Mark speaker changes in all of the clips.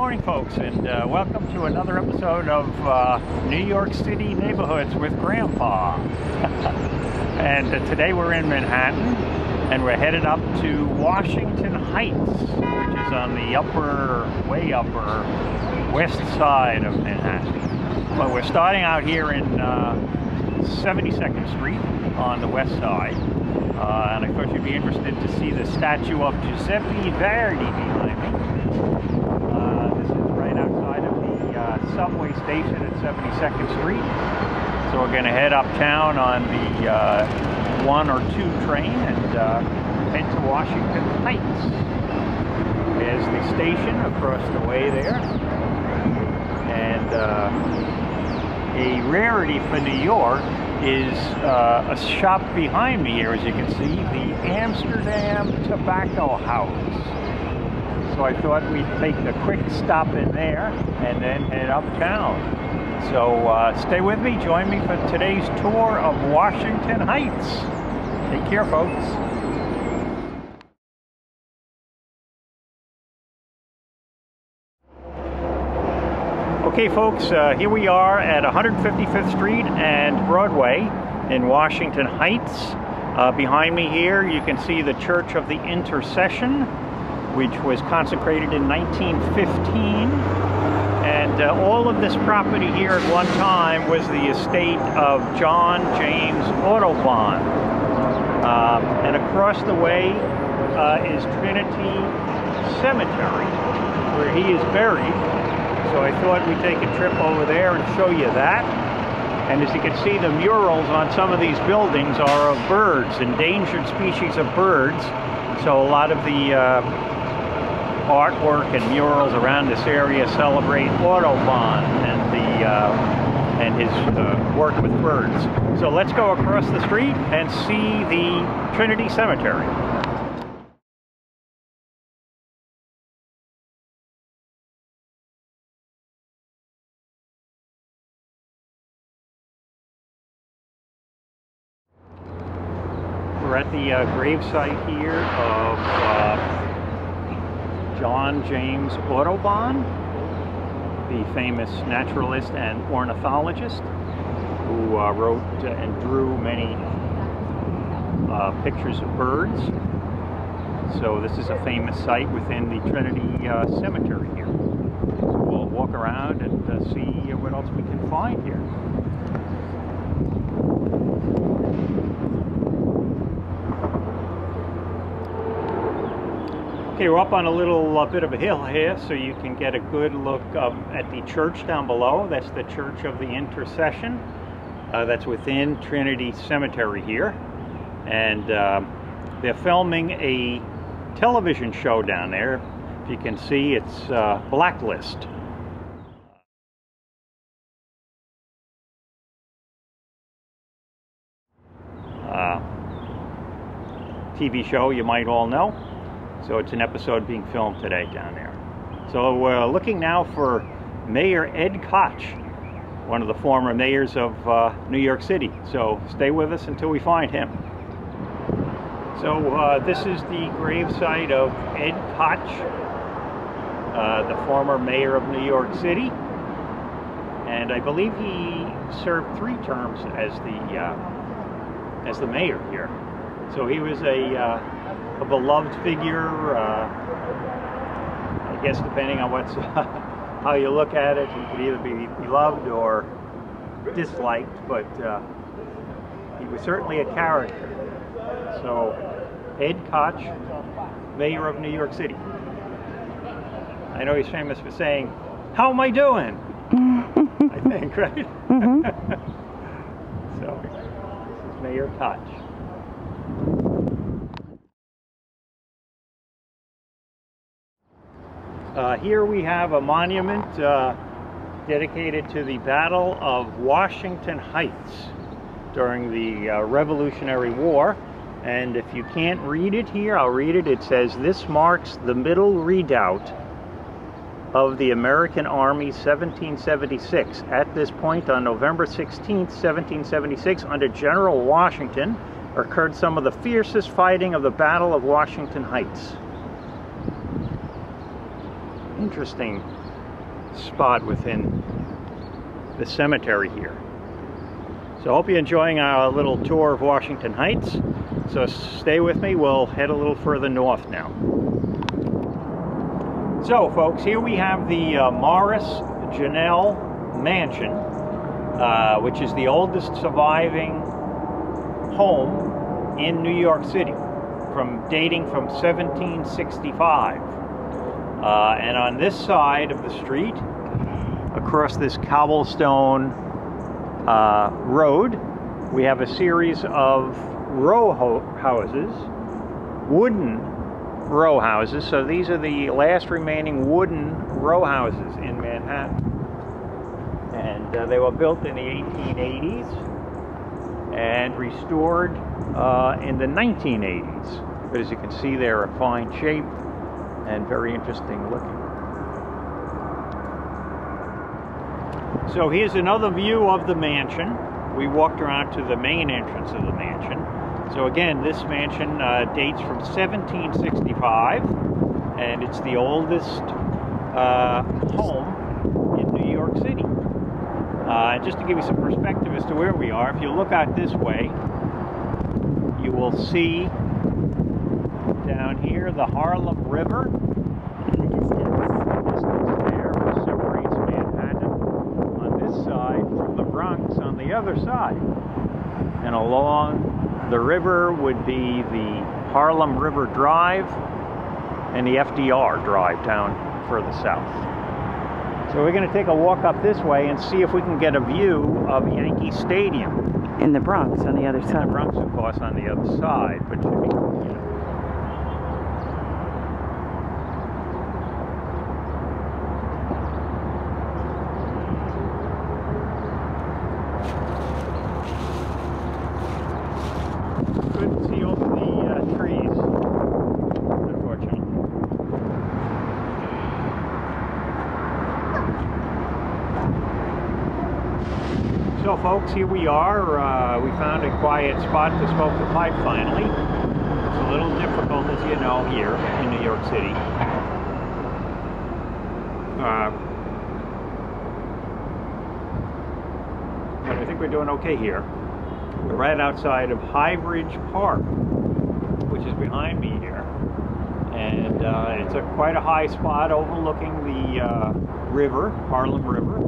Speaker 1: morning, folks, and welcome to another episode of New York City Neighborhoods with Grandpa. And today we're in Manhattan, and we're headed up to Washington Heights, which is on the way upper west side of Manhattan. But we're starting out here in 72nd Street on the west side. And I thought you'd be interested to see the statue of Giuseppe Verdi behind me. This is right outside of the subway station at 72nd Street. So we're going to head uptown on the 1 or 2 train and head to Washington Heights. There's the station across the way there. And a rarity for New York is a shop behind me here, as you can see, the Amsterdam Tobacco House. So I thought we'd take a quick stop in there and then head uptown. So stay with me, join me for today's tour of Washington Heights. Take care, folks. Okay, folks, here we are at 155th Street and Broadway in Washington Heights. Behind me here you can see the Church of the Intercession, which was consecrated in 1915. And all of this property here at one time was the estate of John James Audubon. And across the way is Trinity Cemetery, where he is buried. So I thought we'd take a trip over there and show you that. And as you can see, the murals on some of these buildings are of birds, endangered species of birds. So a lot of the artwork and murals around this area celebrate Audubon and his work with birds. So let's go across the street and see the Trinity Cemetery. We're at the gravesite here of John James Audubon, the famous naturalist and ornithologist who wrote and drew many pictures of birds. So this is a famous site within the Trinity Cemetery here. So we'll walk around and see what else we can find here. Okay, we're up on a little bit of a hill here, so you can get a good look at the church down below. That's the Church of the Intercession. That's within Trinity Cemetery here. And they're filming a television show down there. If you can see, it's Blacklist. TV show you might all know. So it's an episode being filmed today down there. So we're looking now for Mayor Ed Koch, one of the former mayors of New York City. So stay with us until we find him. So this is the gravesite of Ed Koch, the former mayor of New York City. And I believe he served 3 terms as the mayor here. So he was a beloved figure, I guess depending on what's how you look at it. He could either be beloved or disliked, but he was certainly a character. So Ed Koch, mayor of New York City. I know he's famous for saying, "How am I doing?" I think, right? So this is Mayor Koch. Here we have a monument dedicated to the Battle of Washington Heights during the Revolutionary War. And if you can't read it here, I'll read it. It says, "This marks the middle redoubt of the American Army 1776. At this point on November 16th, 1776, under General Washington, occurred some of the fiercest fighting of the Battle of Washington Heights." Interesting spot within the cemetery here. So I hope you're enjoying our little tour of Washington Heights. So stay with me, we'll head a little further north now. So folks, here we have the Morris Janelle Mansion, which is the oldest surviving home in New York City, dating from 1765. And on this side of the street, across this cobblestone road, we have a series of row houses, wooden row houses. So these are the last remaining wooden row houses in Manhattan. And they were built in the 1880s and restored in the 1980s. But as you can see, they're a fine shape and very interesting looking. So here's another view of the mansion. We walked around to the main entrance of the mansion. So again, this mansion dates from 1765, and it's the oldest home in New York City. Just to give you some perspective as to where we are, if you look out this way, you will see down here the Harlem River. The distance there, which separates Manhattan on this side from the Bronx on the other side. And along the river would be the Harlem River Drive and the FDR Drive down further south. So we're going to take a walk up this way and see if we can get a view of Yankee Stadium.
Speaker 2: In the Bronx on the other side.
Speaker 1: In the Bronx, of course, on the other side, but should be, couldn't see over the trees, unfortunately. So folks, here we are. We found a quiet spot to smoke the pipe finally. It's a little difficult, as you know, here in New York City. But I think we're doing okay here. We're right outside of Highbridge Park, which is behind me here. And it's quite a high spot overlooking the river, Harlem River,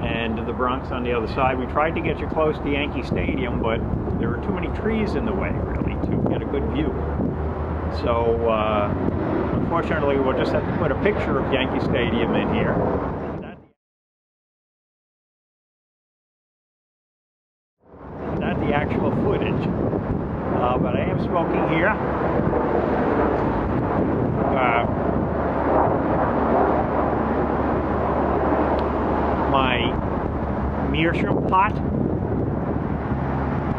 Speaker 1: and the Bronx on the other side. We tried to get you close to Yankee Stadium, but there were too many trees in the way, really, to get a good view. So, unfortunately, we'll just have to put a picture of Yankee Stadium in here. Not the actual footage, but I am smoking here. My meerschaum pot,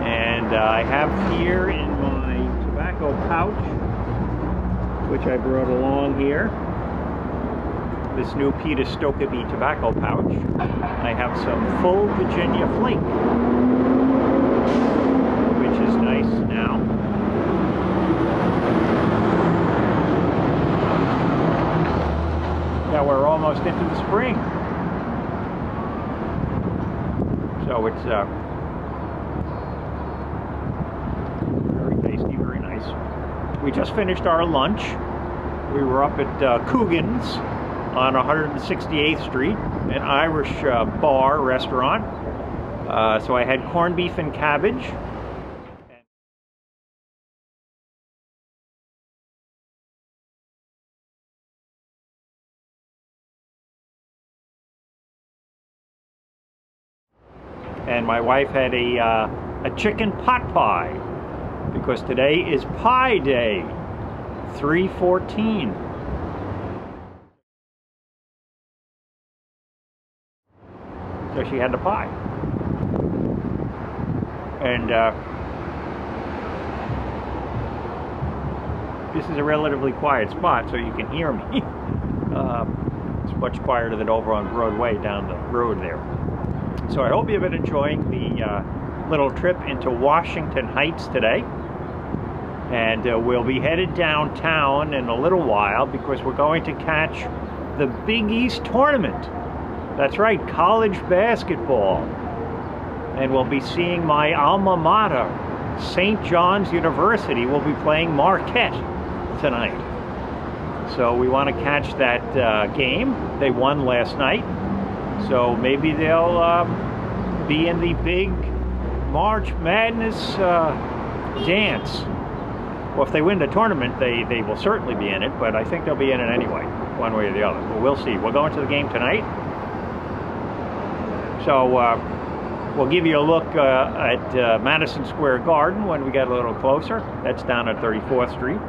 Speaker 1: and I have here in my tobacco pouch, which I brought along here, this new Peter Stokkebye tobacco pouch. I have some full Virginia Flake, which is nice now. Now we're almost into the spring. So it's very tasty, very nice. We just finished our lunch. We were up at Coogan's on 168th Street, an Irish bar restaurant. So I had corned beef and cabbage. And my wife had a chicken pot pie, because today is Pie Day, 3/14. So she had the pie. And this is a relatively quiet spot, so you can hear me. It's much quieter than over on Broadway down the road there. So I hope you've been enjoying the little trip into Washington Heights today. And we'll be headed downtown in a little while, because we're going to catch the Big East tournament That's right, college basketball. And we'll be seeing my alma mater, St. John's University, will be playing Marquette tonight. So we want to catch that game. They won last night. So maybe they'll be in the big March Madness dance. Well, if they win the tournament, they will certainly be in it, but I think they'll be in it anyway, one way or the other. But we'll see. We're going to the game tonight. So we'll give you a look at Madison Square Garden when we get a little closer. That's down at 34th Street.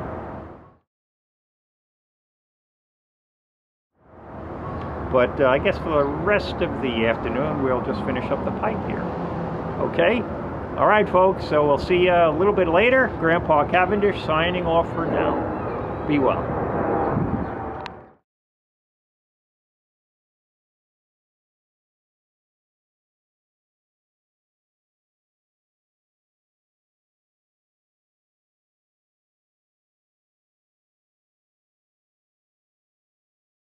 Speaker 1: But I guess for the rest of the afternoon, we'll just finish up the pipe here. Okay? All right, folks, so we'll see you a little bit later. Grandpa Cavendish signing off for now. Be well.